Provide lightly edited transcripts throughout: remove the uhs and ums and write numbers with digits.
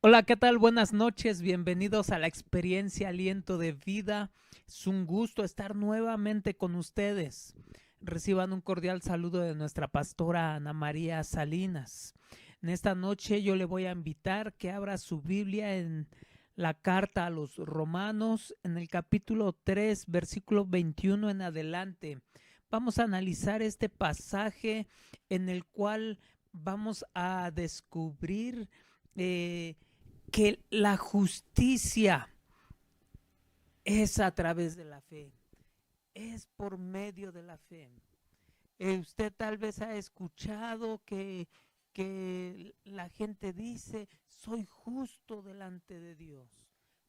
Hola, ¿qué tal? Buenas noches, bienvenidos a la experiencia Aliento de Vida. Es un gusto estar nuevamente con ustedes. Reciban un cordial saludo de nuestra pastora Ana María Salinas. En esta noche yo le voy a invitar que abra su Biblia en la carta a los Romanos, en el capítulo 3, versículo 21 en adelante. Vamos a analizar este pasaje en el cual vamos a descubrir que la justicia es a través de la fe, es por medio de la fe. Usted tal vez ha escuchado que la gente dice, soy justo delante de Dios,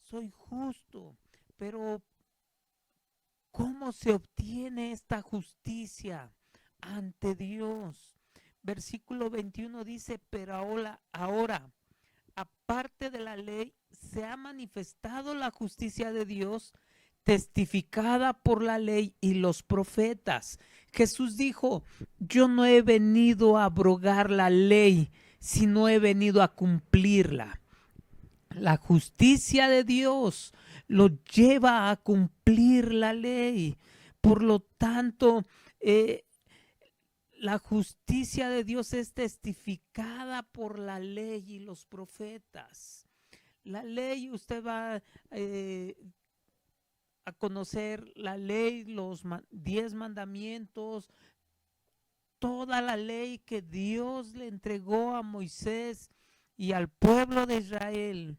soy justo, pero ¿cómo se obtiene esta justicia ante Dios? Versículo 21 dice, pero ahora aparte de la ley, se ha manifestado la justicia de Dios, testificada por la ley y los profetas. Jesús dijo, yo no he venido a abrogar la ley, sino he venido a cumplirla. La justicia de Dios lo lleva a cumplir la ley. Por lo tanto, la justicia de Dios es testificada por la ley y los profetas. La ley, usted va a conocer la ley, los 10 mandamientos, toda la ley que Dios le entregó a Moisés y al pueblo de Israel.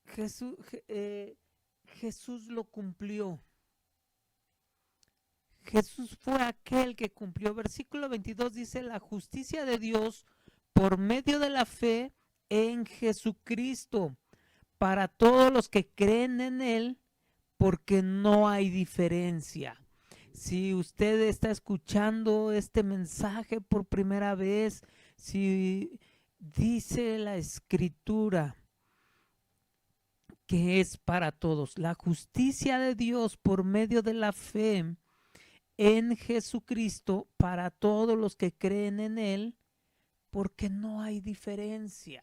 Jesús, Jesús lo cumplió. Jesús fue aquel que cumplió. Versículo 22 dice, la justicia de Dios por medio de la fe en Jesucristo, para todos los que creen en Él, porque no hay diferencia. Si usted está escuchando este mensaje por primera vez, si dice la Escritura que es para todos, la justicia de Dios por medio de la fe en Jesucristo para todos los que creen en Él, porque no hay diferencia.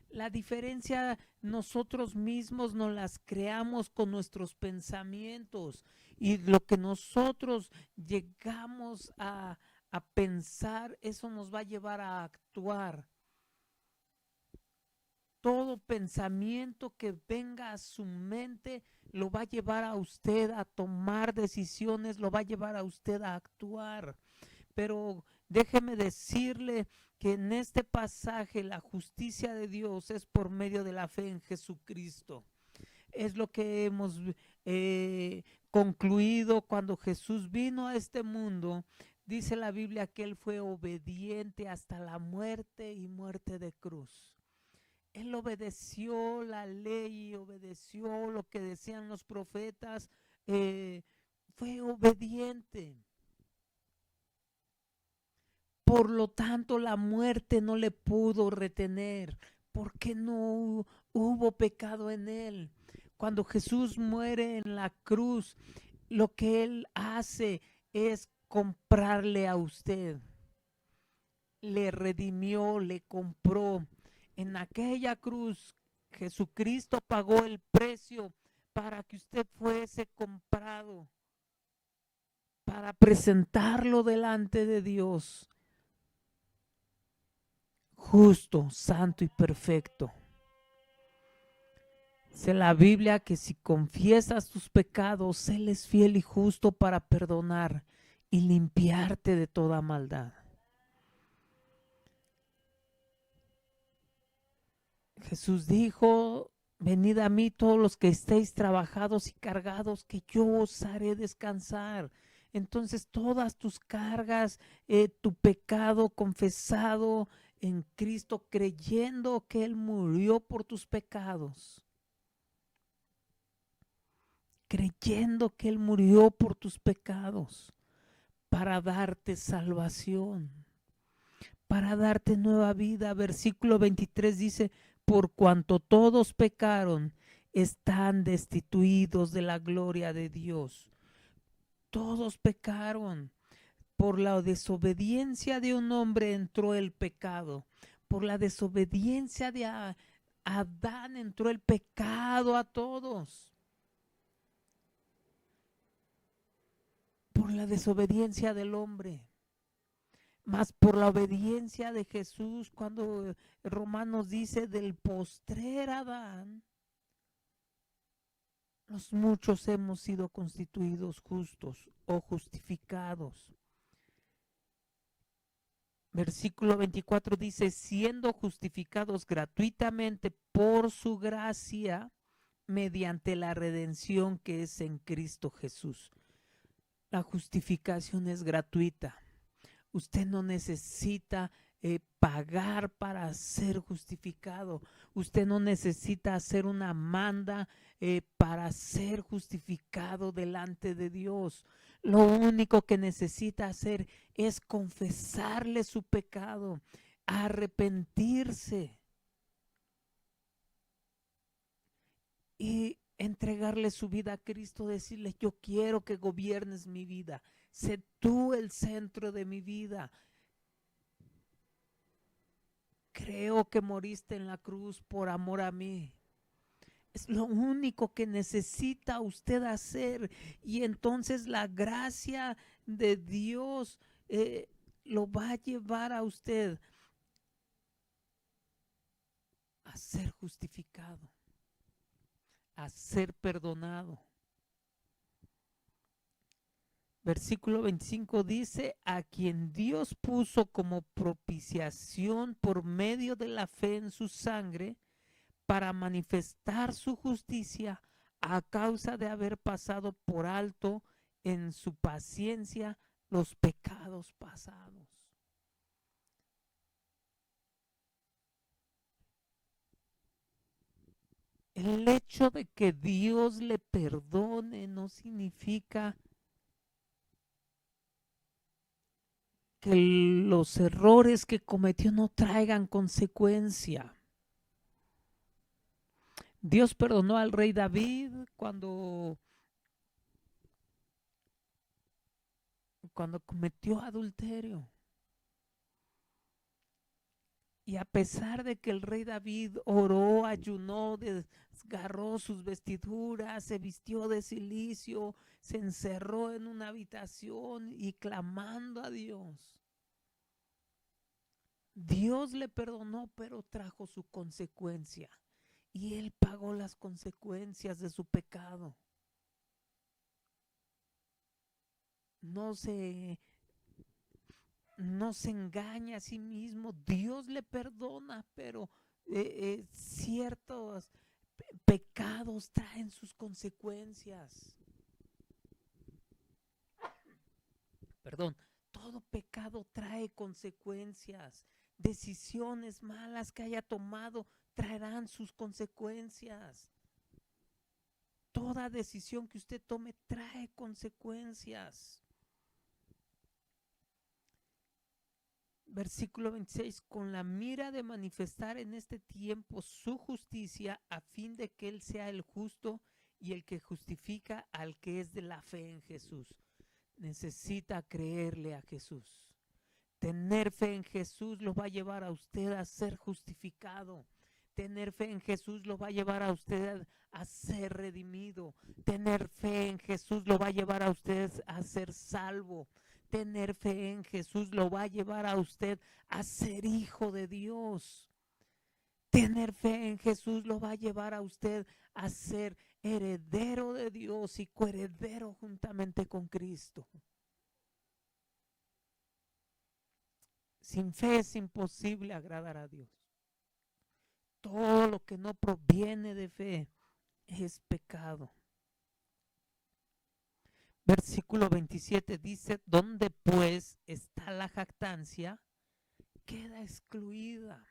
La diferencia nosotros mismos nos las creamos con nuestros pensamientos y lo que nosotros llegamos a pensar, eso nos va a llevar a actuar. Todo pensamiento que venga a su mente lo va a llevar a usted a tomar decisiones, lo va a llevar a usted a actuar. Pero déjeme decirle que en este pasaje la justicia de Dios es por medio de la fe en Jesucristo. Es lo que hemos concluido cuando Jesús vino a este mundo. Dice la Biblia que Él fue obediente hasta la muerte y muerte de cruz. Él obedeció la ley, obedeció lo que decían los profetas, fue obediente. Por lo tanto, la muerte no le pudo retener, porque no hubo pecado en él. Cuando Jesús muere en la cruz, lo que Él hace es comprarle a usted. Le redimió, le compró. En aquella cruz, Jesucristo pagó el precio para que usted fuese comprado, para presentarlo delante de Dios, justo, santo y perfecto. Dice la Biblia que si confiesas tus pecados, Él es fiel y justo para perdonar y limpiarte de toda maldad. Jesús dijo, venid a mí todos los que estéis trabajados y cargados, que yo os haré descansar. Entonces todas tus cargas, tu pecado confesado en Cristo, creyendo que Él murió por tus pecados, creyendo que Él murió por tus pecados para darte salvación, para darte nueva vida. Versículo 23 dice, por cuanto todos pecaron, están destituidos de la gloria de Dios. Todos pecaron. Por la desobediencia de un hombre entró el pecado. Por la desobediencia de Adán entró el pecado a todos. Por la desobediencia del hombre. Mas por la obediencia de Jesús, cuando Romanos dice del postrer Adán, los muchos hemos sido constituidos justos o justificados. Versículo 24 dice, siendo justificados gratuitamente por su gracia, mediante la redención que es en Cristo Jesús. La justificación es gratuita. Usted no necesita pagar para ser justificado. Usted no necesita hacer una manda para ser justificado delante de Dios. Lo único que necesita hacer es confesarle su pecado, arrepentirse y entregarle su vida a Cristo, decirle, yo quiero que gobiernes mi vida. Sé tú el centro de mi vida. Creo que moriste en la cruz por amor a mí. Es lo único que necesita usted hacer. Y entonces la gracia de Dios lo va a llevar a usted a ser justificado, a ser perdonado. Versículo 25 dice, a quien Dios puso como propiciación por medio de la fe en su sangre, para manifestar su justicia a causa de haber pasado por alto en su paciencia los pecados pasados. El hecho de que Dios le perdone no significa que los errores que cometió no traigan consecuencia. Dios perdonó al rey David cuando cometió adulterio. Y a pesar de que el rey David oró, ayunó, desgarró sus vestiduras, se vistió de cilicio, se encerró en una habitación y clamando a Dios, Dios le perdonó, pero trajo su consecuencia. Y él pagó las consecuencias de su pecado. No se engaña a sí mismo. Dios le perdona, pero ciertos pecados traen sus consecuencias. Perdón, todo pecado trae consecuencias. Decisiones malas que haya tomado traerán sus consecuencias. Toda decisión que usted tome trae consecuencias. Versículo 26, con la mira de manifestar en este tiempo su justicia, a fin de que Él sea el justo y el que justifica al que es de la fe en Jesús. Necesita creerle a Jesús. Tener fe en Jesús lo va a llevar a usted a ser justificado. Tener fe en Jesús lo va a llevar a usted a ser redimido. Tener fe en Jesús lo va a llevar a usted a ser salvo. Tener fe en Jesús lo va a llevar a usted a ser hijo de Dios. Tener fe en Jesús lo va a llevar a usted a ser heredero de Dios y coheredero juntamente con Cristo. Sin fe es imposible agradar a Dios. Todo lo que no proviene de fe es pecado. Versículo 27 dice, donde pues está la jactancia, queda excluida.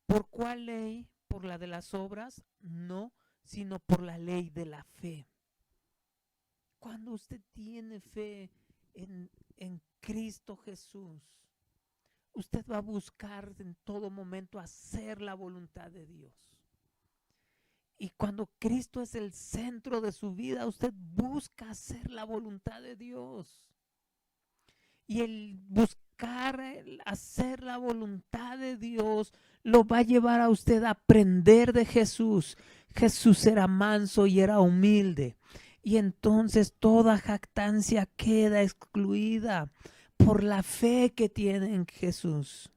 ¿Por cuál ley? ¿Por la de las obras? No, sino por la ley de la fe. Cuando usted tiene fe en Cristo Jesús, usted va a buscar en todo momento hacer la voluntad de Dios. Y cuando Cristo es el centro de su vida, usted busca hacer la voluntad de Dios. Y el buscar el hacer la voluntad de Dios lo va a llevar a usted a aprender de Jesús. Jesús era manso y era humilde. Y entonces toda jactancia queda excluida por la fe que tiene en Jesús.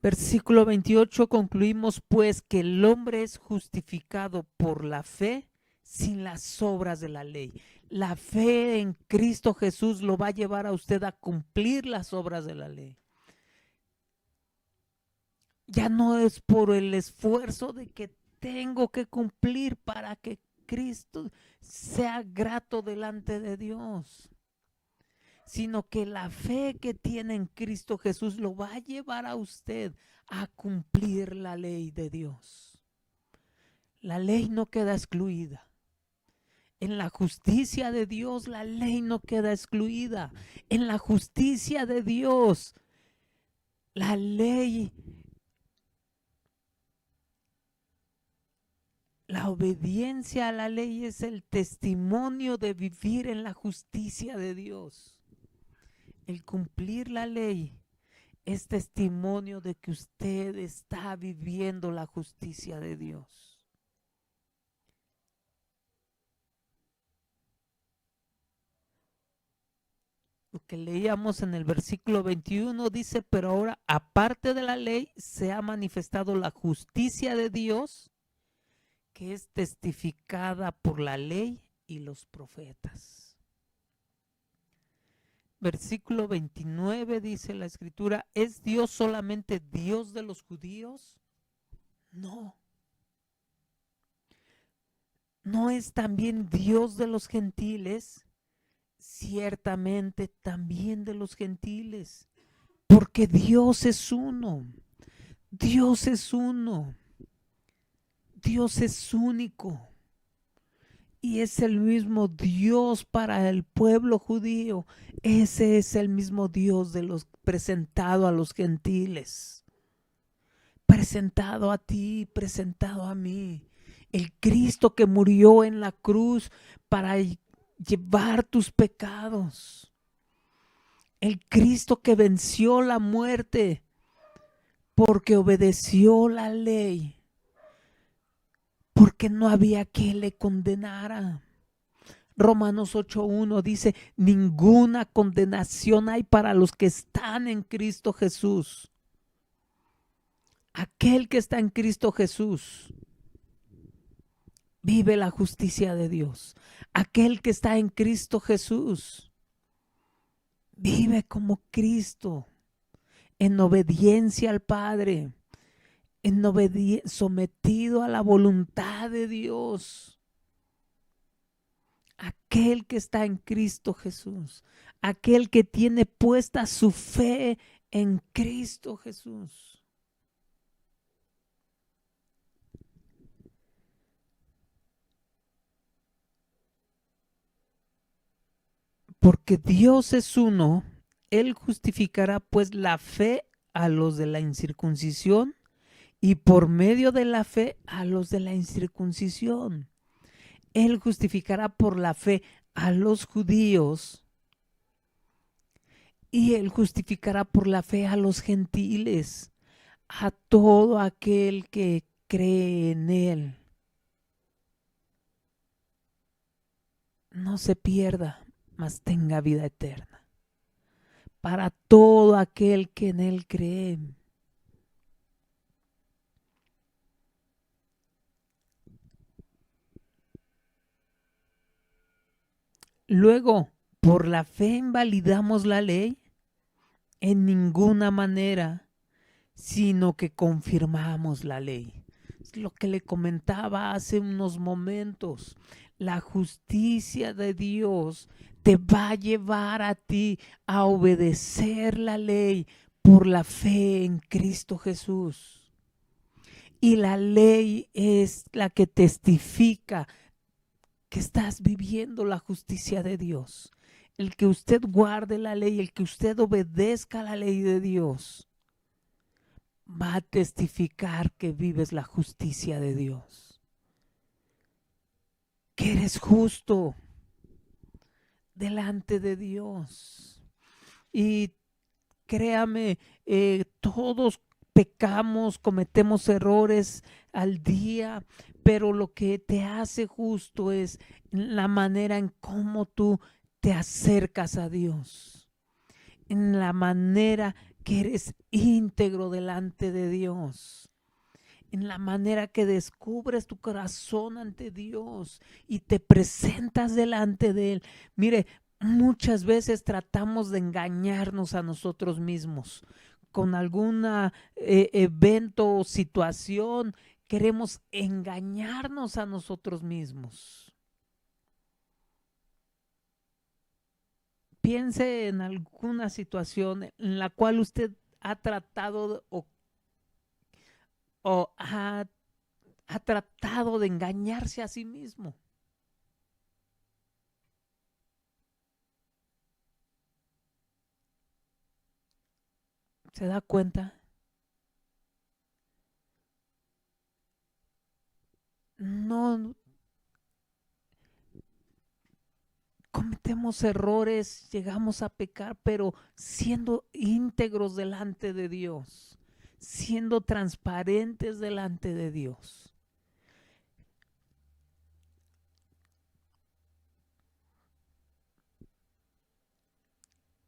Versículo 28, concluimos pues que el hombre es justificado por la fe sin las obras de la ley. La fe en Cristo Jesús lo va a llevar a usted a cumplir las obras de la ley. Ya no es por el esfuerzo de que tengo que cumplir para que Cristo sea grato delante de Dios, sino que la fe que tiene en Cristo Jesús lo va a llevar a usted a cumplir la ley de Dios. La ley no queda excluida. En la justicia de Dios la ley no queda excluida. En la justicia de Dios la ley, la obediencia a la ley es el testimonio de vivir en la justicia de Dios. El cumplir la ley es testimonio de que usted está viviendo la justicia de Dios. Lo que leíamos en el versículo 21 dice, pero ahora aparte de la ley se ha manifestado la justicia de Dios, que es testificada por la ley y los profetas. Versículo 29 dice la escritura, ¿es Dios solamente Dios de los judíos? No. ¿No es también Dios de los gentiles? Ciertamente también de los gentiles, porque Dios es uno. Dios es uno. Dios es único. Y es el mismo Dios para el pueblo judío. Ese es el mismo Dios de los presentado a los gentiles. Presentado a ti, presentado a mí. El Cristo que murió en la cruz para llevar tus pecados. El Cristo que venció la muerte porque obedeció la ley. Porque no había quien le condenara. Romanos 8:1 dice, ninguna condenación hay para los que están en Cristo Jesús. Aquel que está en Cristo Jesús vive la justicia de Dios. Aquel que está en Cristo Jesús vive como Cristo, en obediencia al Padre, sometido a la voluntad de Dios. Aquel que está en Cristo Jesús, aquel que tiene puesta su fe en Cristo Jesús. Porque Dios es uno, Él justificará pues la fe a los de la incircuncisión y por medio de la fe a los de la incircuncisión. Él justificará por la fe a los judíos y Él justificará por la fe a los gentiles, a todo aquel que cree en Él. No se pierda, mas tenga vida eterna. Para todo aquel que en Él cree. Luego, ¿por la fe invalidamos la ley? En ninguna manera, sino que confirmamos la ley. Es lo que le comentaba hace unos momentos. La justicia de Dios te va a llevar a ti a obedecer la ley por la fe en Cristo Jesús. Y la ley es la que testifica que estás viviendo la justicia de Dios. El que usted guarde la ley, el que usted obedezca la ley de Dios, va a testificar que vives la justicia de Dios. Que eres justo. delante de Dios. Y créame, todos pecamos, cometemos errores al día, pero lo que te hace justo es la manera en cómo tú te acercas a Dios, en la manera que eres íntegro delante de Dios, en la manera que descubres tu corazón ante Dios y te presentas delante de Él. Mire, muchas veces tratamos de engañarnos a nosotros mismos con algún evento o situación. Queremos engañarnos a nosotros mismos. Piense en alguna situación en la cual usted ha tratado o ha tratado de engañarse a sí mismo. ¿Se da cuenta? No cometemos errores, llegamos a pecar, pero siendo íntegros delante de Dios, siendo transparentes delante de Dios.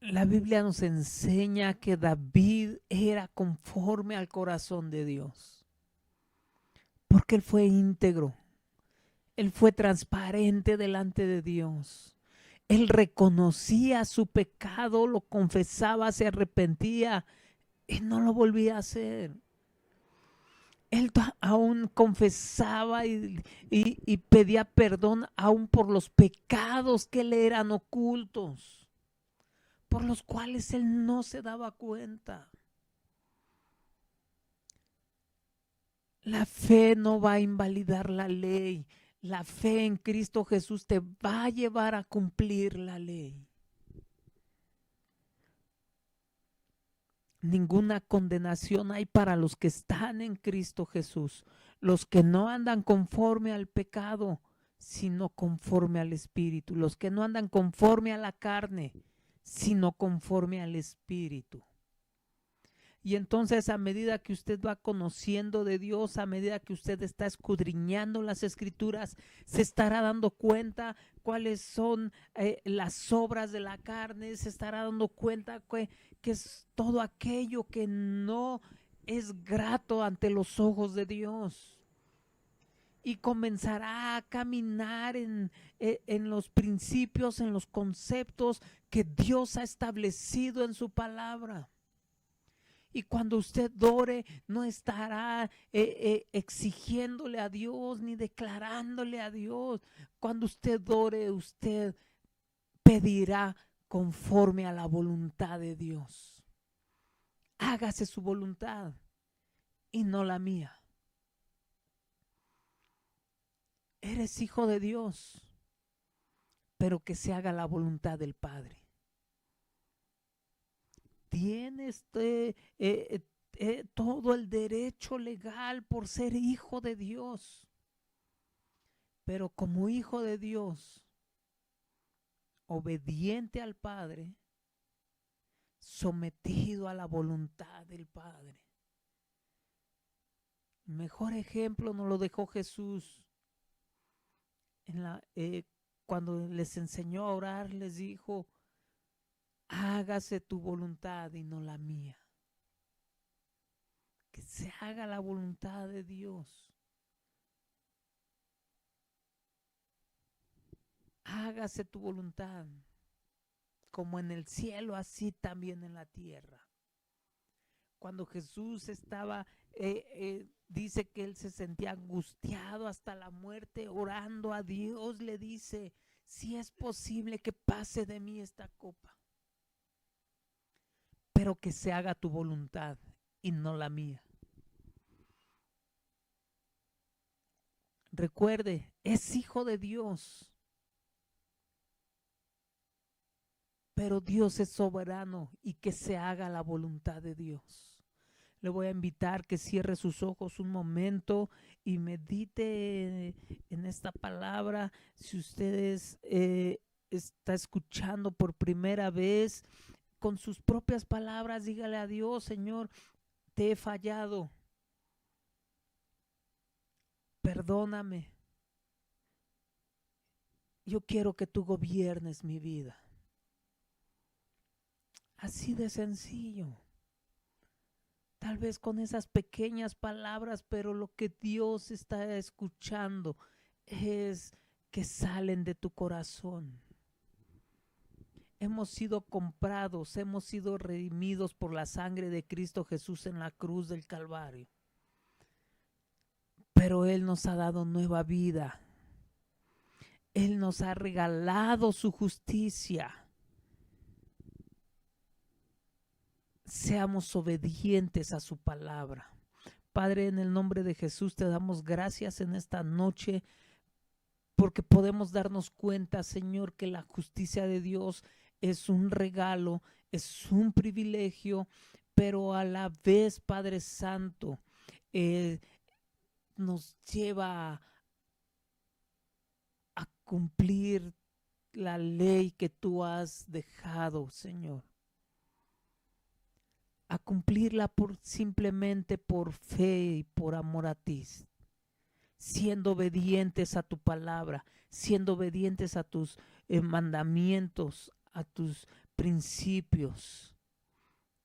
La Biblia nos enseña que David era conforme al corazón de Dios, porque él fue íntegro, él fue transparente delante de Dios. Él reconocía su pecado, lo confesaba, se arrepentía y no lo volvía a hacer. Él aún confesaba y pedía perdón aún por los pecados que le eran ocultos, por los cuales él no se daba cuenta. La fe no va a invalidar la ley. La fe en Cristo Jesús te va a llevar a cumplir la ley. Ninguna condenación hay para los que están en Cristo Jesús, los que no andan conforme al pecado, sino conforme al Espíritu, los que no andan conforme a la carne, sino conforme al Espíritu. Y entonces a medida que usted va conociendo de Dios, a medida que usted está escudriñando las Escrituras, se estará dando cuenta cuáles son las obras de la carne, se estará dando cuenta que es todo aquello que no es grato ante los ojos de Dios. Y comenzará a caminar en los principios, en los conceptos que Dios ha establecido en su palabra. Y cuando usted ore, no estará exigiéndole a Dios ni declarándole a Dios. Cuando usted ore, usted pedirá conforme a la voluntad de Dios. Hágase su voluntad y no la mía. Eres hijo de Dios, pero que se haga la voluntad del Padre. Tienes todo el derecho legal por ser hijo de Dios. Pero como hijo de Dios, obediente al Padre, sometido a la voluntad del Padre. El mejor ejemplo nos lo dejó Jesús cuando les enseñó a orar, les dijo: hágase tu voluntad y no la mía. Que se haga la voluntad de Dios. Hágase tu voluntad, como en el cielo, así también en la tierra. Cuando Jesús estaba, dice que él se sentía angustiado hasta la muerte, orando a Dios, le dice: si es posible que pase de mí esta copa, pero que se haga tu voluntad y no la mía. Recuerde, es hijo de Dios, pero Dios es soberano y que se haga la voluntad de Dios. Le voy a invitar que cierre sus ojos un momento y medite en esta palabra. Si ustedes está escuchando por primera vez, con sus propias palabras, dígale a Dios: Señor, te he fallado, perdóname. Yo quiero que tú gobiernes mi vida. Así de sencillo. Tal vez con esas pequeñas palabras, pero lo que Dios está escuchando es que salen de tu corazón. Hemos sido comprados, hemos sido redimidos por la sangre de Cristo Jesús en la cruz del Calvario. Pero Él nos ha dado nueva vida. Él nos ha regalado su justicia. Seamos obedientes a su palabra. Padre, en el nombre de Jesús te damos gracias en esta noche, porque podemos darnos cuenta, Señor, que la justicia de Dios es un regalo, es un privilegio, pero a la vez, Padre Santo, nos lleva a cumplir la ley que tú has dejado, Señor. A cumplirla simplemente por fe y por amor a ti, siendo obedientes a tu palabra, siendo obedientes a tus mandamientos, a tus principios.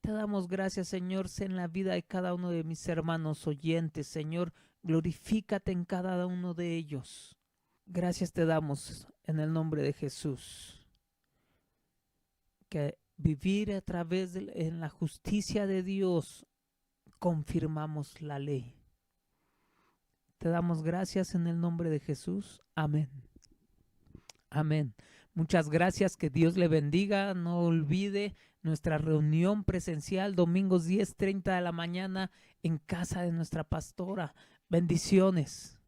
Te damos gracias, Señor, en la vida de cada uno de mis hermanos oyentes. Señor, glorifícate en cada uno de ellos. Gracias te damos en el nombre de Jesús. Que vivir a través en la justicia de Dios confirmamos la ley. Te damos gracias en el nombre de Jesús. Amén. Amén. Muchas gracias, que Dios le bendiga. No olvide nuestra reunión presencial domingos 10:30 de la mañana en casa de nuestra pastora. Bendiciones.